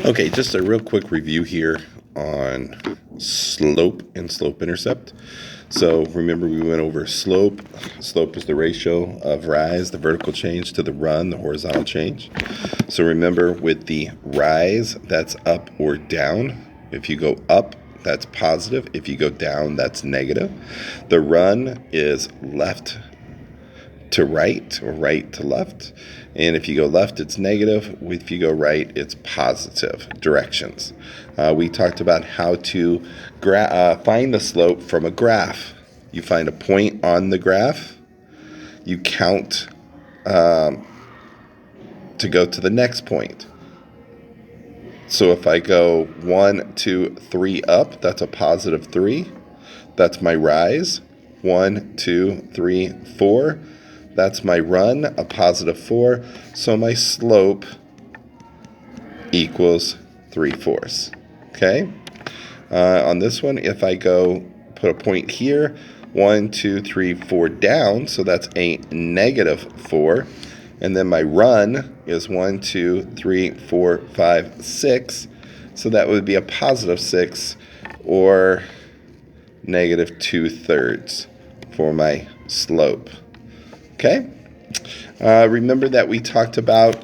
Okay, just a real quick review here on slope and slope-intercept. So remember we went over slope. Slope is the ratio of rise, the vertical change, to the run, the horizontal change. So remember with the rise, that's up or down. If you go up, that's positive. If you go down, that's negative. The run is left to right or right to left. And if you go left, it's negative. If you go right, it's positive directions. We talked about how to find the slope from a graph. You find a point on the graph. You count to go to the next point. So if I go 1, 2, 3 up, that's a positive 3. That's my rise. 1, 2, 3, 4. That's my run, a positive 4. So my slope equals 3/4. Okay? On this one, if I go put a point here, 1, 2, 3, 4 down, so that's a negative 4. And then my run is 1, 2, 3, 4, 5, 6. So that would be a positive 6 or negative 2/3 for my slope. Okay? Remember that we talked about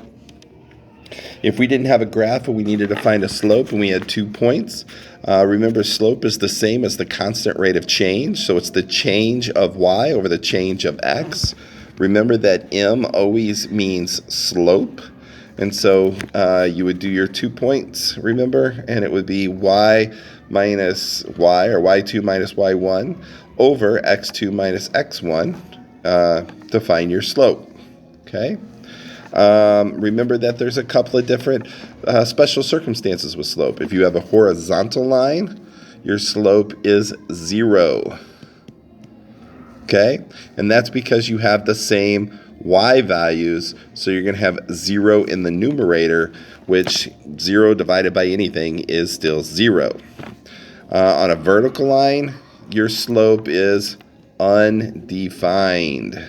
if we didn't have a graph and we needed to find a slope and we had 2 points. Remember, slope is the same as the constant rate of change. So it's the change of y over the change of x. Remember that m always means slope. And so you would do your 2 points, remember? And it would be y minus y, or y2 minus y1, over x2 minus x1 to find your slope. Okay? Remember that there's a couple of different special circumstances with slope. If you have a horizontal line, your slope is 0. Okay? And that's because you have the same y values, so you're going to have 0 in the numerator, which 0 divided by anything is still 0. On a vertical line, your slope is undefined.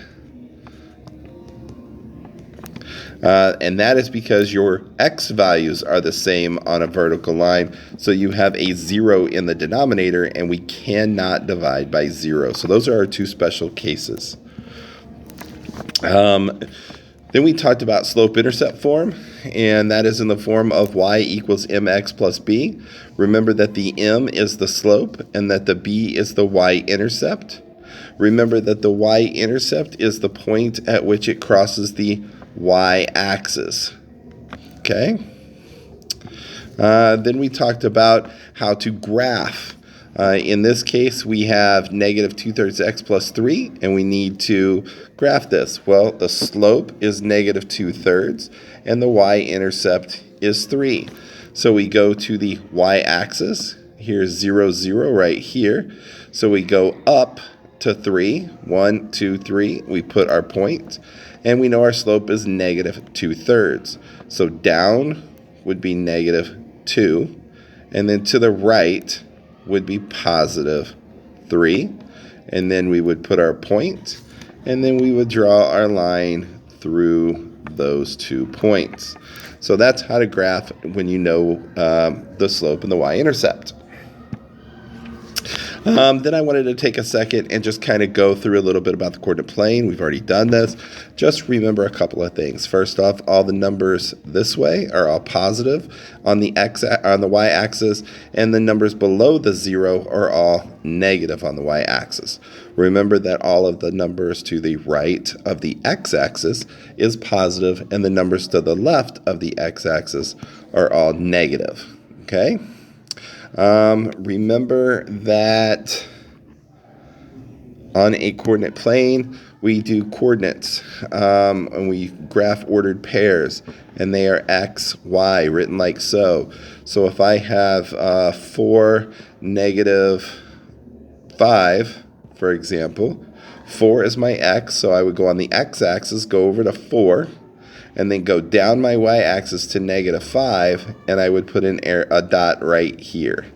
And that is because your x values are the same on a vertical line. So you have a 0 in the denominator, and we cannot divide by 0. So those are our 2 special cases. Then we talked about slope-intercept form, and that is in the form of y equals mx plus b. Remember that the m is the slope and that the b is the y-intercept. Remember that the y-intercept is the point at which it crosses the y-axis. Okay? Then we talked about how to graph. In this case, we have negative 2/3 x plus 3, and we need to graph this. Well, the slope is negative 2/3, and the y-intercept is 3. So we go to the y-axis. Here's 0, 0 right here. So we go up to 3. 1, 2, 3. We put our point. And we know our slope is negative 2/3. So down would be negative 2. And then to the right would be positive 3. And then we would put our point. And then we would draw our line through those 2 points. So that's how to graph when you know the slope and the y-intercept. Then I wanted to take a second and just kind of go through a little bit about the coordinate plane. We've already done this. Just remember a couple of things. First off, all the numbers this way are all positive on the y-axis, and the numbers below the 0 are all negative on the y-axis. Remember that all of the numbers to the right of the x-axis is positive, and the numbers to the left of the x-axis are all negative. Okay? Remember that on a coordinate plane, we do coordinates, and we graph ordered pairs, and they are x, y, written like so. So if I have 4, negative 5, for example, 4 is my x, so I would go on the x-axis, go over to 4, and then go down my y-axis to negative 5, and I would put in a dot right here.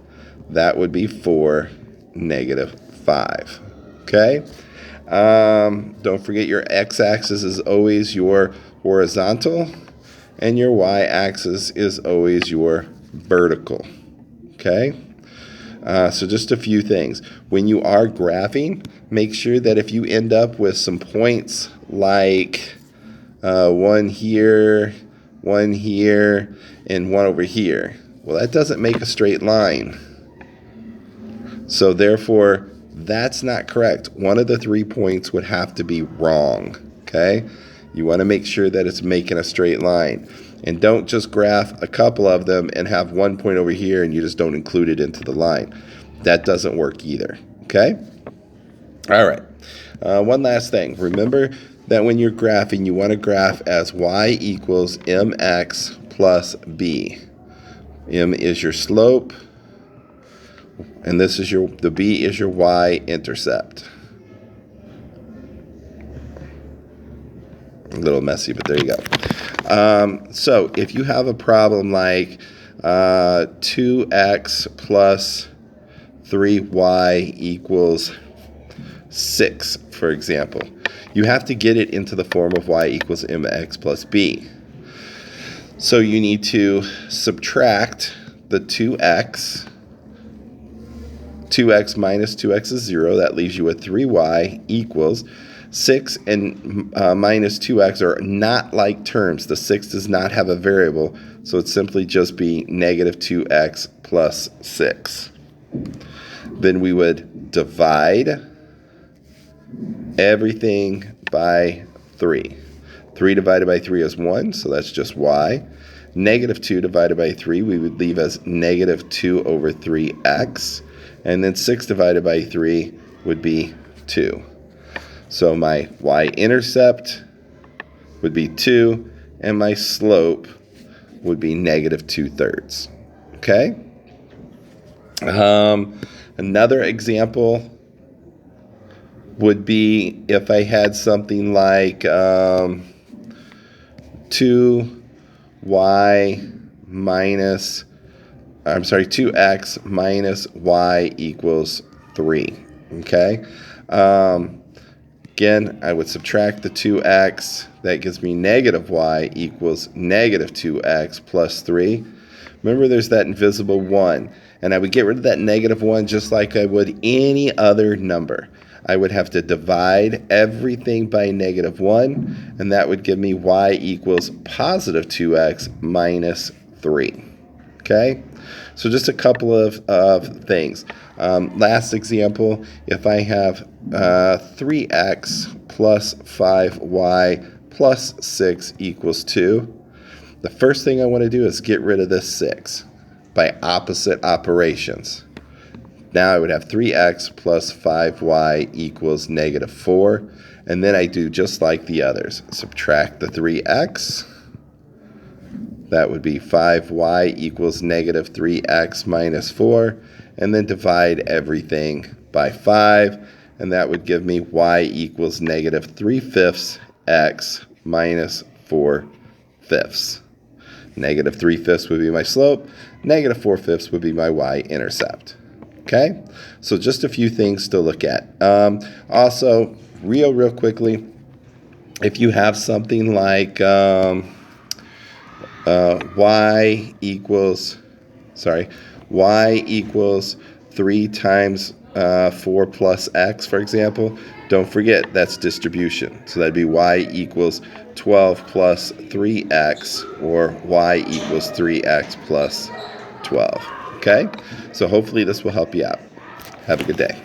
That would be 4, negative 5. Okay? Don't forget your x-axis is always your horizontal, and your y-axis is always your vertical. Okay? So just a few things. When you are graphing, make sure that if you end up with some points like one here, and one over here, well, that doesn't make a straight line. So therefore, that's not correct. One of the 3 points would have to be wrong. Okay? You want to make sure that it's making a straight line. And don't just graph a couple of them and have 1 point over here and you just don't include it into the line. That doesn't work either. Okay? All right. One last thing. Remember that when you're graphing, you want to graph as y equals mx plus b. M is your slope, and this is the b is your y-intercept. A little messy, but there you go. So if you have a problem like 2x plus 3y equals 6, for example, you have to get it into the form of y equals mx plus b. So you need to subtract the 2x. 2x minus 2x is 0. That leaves you with 3y equals 6 and minus 2x are not like terms. The 6 does not have a variable, so it's simply just be negative 2x plus 6. Then we would divide everything by 3. 3 divided by 3 is 1, so that's just y. Negative 2 divided by 3 we would leave as negative 2 over 3x. And then 6 divided by 3 would be 2. So my y-intercept would be 2, and my slope would be negative 2/3. Okay? Another example would be if I had something like 2x minus y equals 3. Okay? Again, I would subtract the 2x. That gives me negative y equals negative 2x plus 3. Remember, there's that invisible 1. And I would get rid of that negative 1 just like I would any other number. I would have to divide everything by negative 1, and that would give me y equals positive 2x minus 3. Okay? So just a couple of things. Last example, if I have 3x plus 5y plus 6 equals 2, the first thing I want to do is get rid of this 6 by opposite operations. Now I would have 3x plus 5y equals negative 4, and then I do just like the others. Subtract the 3x. That would be 5y equals negative 3x minus 4, and then divide everything by 5, and that would give me y equals negative 3/5 x minus 4/5. Negative 3/5 would be my slope, negative 4/5 would be my y-intercept. Okay? So just a few things to look at. Also, real quickly, if you have something like y equals 3 times 4 plus x, for example, don't forget that's distribution. So that'd be y equals 12 plus 3x, or y equals 3x plus 12. Okay? So hopefully this will help you out. Have a good day.